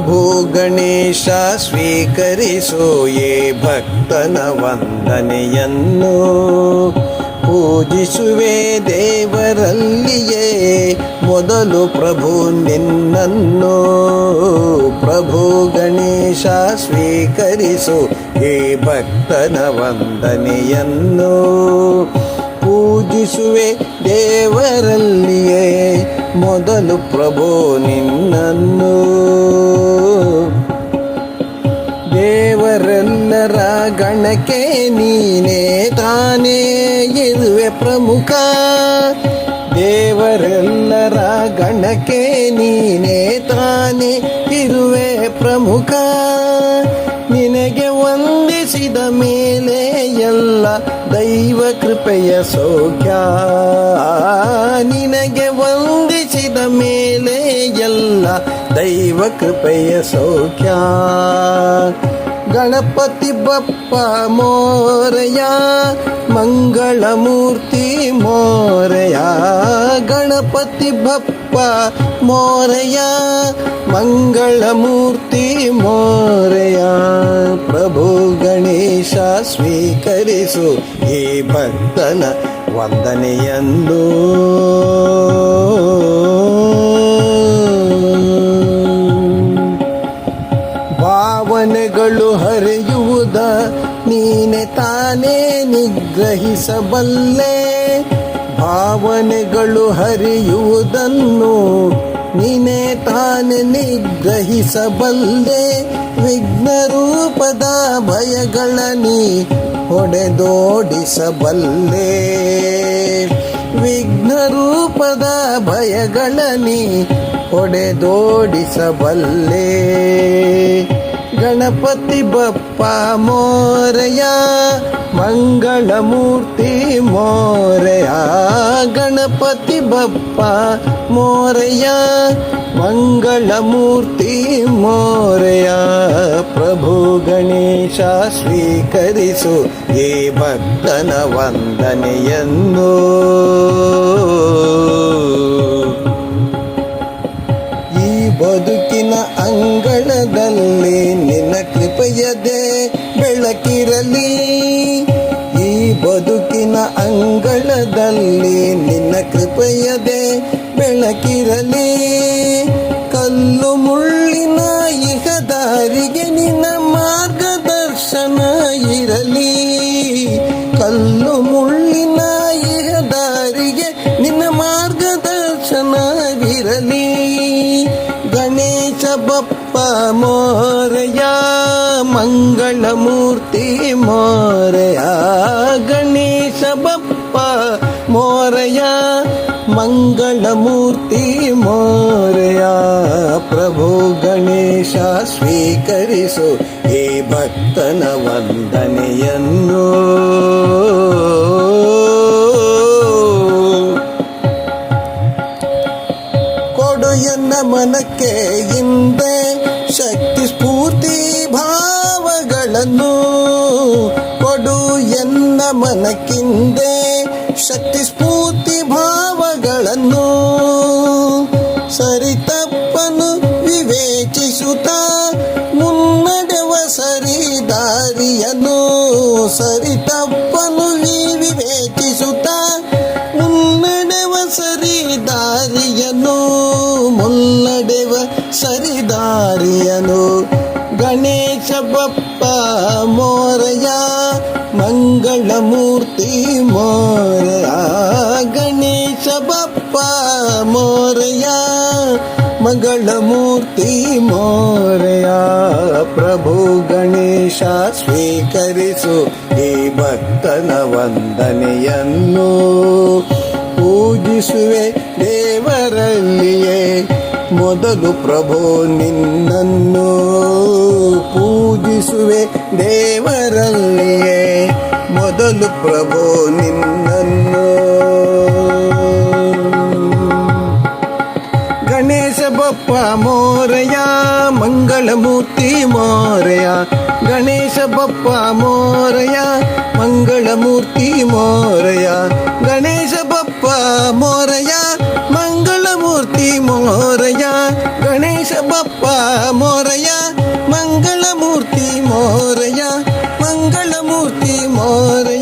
ಪ್ರಭು ಗಣೇಶ ಸ್ವೀಕರಿಸು ಈ ಭಕ್ತನ ವಂದನೆಯನ್ನು. ಪೂಜಿಸುವೆ ದೇವರಲ್ಲಿಯೇ ಮೊದಲು ಪ್ರಭು ನಿನ್ನನ್ನು. ಪ್ರಭು ಗಣೇಶ ಸ್ವೀಕರಿಸು ಈ ಭಕ್ತನ ವಂದನೆಯನ್ನು. ಪೂಜಿಸುವೆ ದೇವರಲ್ಲಿಯೇ ಮೊದಲು ಪ್ರಭು ನಿನ್ನನ್ನು. ದೇವರೆಲ್ಲರ ಗಣಕ್ಕೆ ನೀನೇ ತಾನೇ ಇರುವೆ ಪ್ರಮುಖ. ದೇವರೆಲ್ಲರ ಗಣಕ್ಕೆ ನೀನೇ ತಾನೇ ಇರುವೆ ಪ್ರಮುಖ. ನಿನಗೆ ವಂದಿಸಿದ ಮೇಲೆ ಎಲ್ಲ ದೈವ ಕೃಪೆಯ ಸೌಖ್ಯ. ನಿನಗೆ ವಂದಿಸಿದ ಮೇಲೆ ಎಲ್ಲ ದೈವ ಕೃಪೆಯ ಸೌಖ್ಯ. ಗಣಪತಿ ಬಪ್ಪ ಮೋರಯ ಮಂಗಳಮೂರ್ತಿ ಮೋರಯ. ಗಣಪತಿ ಬಪ್ಪ ಮೋರಯ ಮಂಗಳಮೂರ್ತಿ ಮೋರಯ. ಪ್ರಭು ಗಣೇಶ ಸ್ವೀಕರಿಸು ಈ ಭಕ್ತನ ವಂದನೆಯನ್ನು. ಭಾವನೆಗಳು ಹರಿಯುವುದ ನೀನೆ ತಾನೇ ನಿಗ್ರಹಿಸಬಲ್ಲೆ. ಭಾವನೆಗಳು ಹರಿಯುವುದನ್ನು ನೀನೆ ತಾನೇ ನಿಗ್ರಹಿಸಬಲ್ಲೆ. ವಿಘ್ನ ರೂಪದ ಭಯಗಳ ನೀ ಹೊಡೆದೋಡಿಸಬಲ್ಲೆ. ವಿಘ್ನ ರೂಪದ ಭಯಗಳ ನೀ ಹೊಡೆದೋಡಿಸಬಲ್ಲೆ. ಗಣಪತಿ ಬಪ್ಪ ಮೋರಯ ಮಂಗಳಮೂರ್ತಿ ಮೋರಯ. ಗಣಪತಿ ಬಪ್ಪ ಮೋರಯ ಮಂಗಳಮೂರ್ತಿ ಮೋರಯ. ಪ್ರಭು ಗಣೇಶ ಸ್ವೀಕರಿಸು ಈ ಭಕ್ತನ ವಂದನೆಯನ್ನು. ಈ ಬದುಕಿನ ಅಂಗಳದಲ್ಲಿ ನಿನ್ನ ಕೃಪೆಯದೆ ಬೆಳಕಿರಲಿ. ಈ ಬದುಕಿನ ಅಂಗಳದಲ್ಲಿ ನಿನ್ನ ಕೃಪೆಯದೆ ಬೆಳಕಿರಲಿ. ಕಲ್ಲು ಮುಳ್ಳಿನ ಇಹ ದಾರಿಗೆ ನಿನ್ನ ಮಾರ್ಗದರ್ಶನ ಇರಲಿ. ಕಲ್ಲು ಮುಳ್ಳಿನ ಇಹ ದಾರಿಗೆ ನಿನ್ನ ಮಾರ್ಗದರ್ಶನವಿರಲಿ. ಗಣೇಶ ಬಪ್ಪ ಮೋರಯ ಮಂಗಳಮೂರ್ತಿ ಮೋರಯ. ಗಣೇಶ ಬಪ್ಪ ಮೋರಯ ಮಂಗಳಮೂರ್ತಿ ಮೋರಯ. ಪ್ರಭು ಗಣೇಶ ಸ್ವೀಕರಿಸು ಈ ಭಕ್ತನ ವಂದನೆಯನ್ನು. ಕೊಡು ಎನ್ನ ಮನಕ್ಕೆ ಹಿಂದೆ ಶಕ್ತಿ ಸ್ಫೂರ್ತಿ ಭಾವಗಳನ್ನು. ಕೊಡು ಎನ್ನ ಮನಕ್ಕಿಂದೆ ಶಕ್ತಿ ಸ್ಫೂರ್ತಿ ಭಾವಗಳನ್ನು. ಸರಿತಪ್ಪನು ವಿವೇಚಿಸುತ್ತಾ ಮುನ್ನಡೆವ ಸರಿದಾರಿಯನು. ಸರಿತಪ್ಪನು ವಿವೇಚಿಸುತ್ತಾ ಮುನ್ನಡೆವ ಸರಿದಾರಿಯನು. ಮುನ್ನಡೆವ ಸರಿದಾರಿಯನು. ಗಣೇಶ ಬಪ್ಪ ಮೋರಯ ಮಂಗಳಮೂರ್ತಿ ಮೋರಯ. ಗಣೇಶ ಬಪ್ಪ ಮೋರಯ ಮಂಗಳಮೂರ್ತಿ ಮೋರಯ. ಪ್ರಭು ಗಣೇಶ ಸ್ವೀಕರಿಸು ಈ ಭಕ್ತನ ವಂದನೆಯನ್ನು. ಪೂಜಿಸುವೆ ದೇವರಲ್ಲಿಯೇ ಮೊದಲು ಪ್ರಭು ನಿನ್ನನ್ನು. ಪೂಜಿಸುವೆ ದೇವರಲ್ಲಿಯೇ ಮೊದಲು ಪ್ರಭು ನಿನ್ನನ್ನು. ಗಣೇಶ ಬಪ್ಪ ಮೋರಯ ಮಂಗಳಮೂರ್ತಿ ಮೋರಯ. ಗಣೇಶ ಬಪ್ಪ ಮೋರಯ ಮಂಗಳಮೂರ್ತಿ ಮೋರಯ. ಗಣೇಶ ಬಪ್ಪ ಮೋರಯ ಮಂಗಳಮೂರ್ತಿ ಮೋರಯ. ಗಣೇಶ ಬಪ್ಪ ಮೋರಯ ಮಂಗಳಮೂರ್ತಿ ಮೋರಯ ಮಂಗಳಮೂರ್ತಿ ಮೋರಯ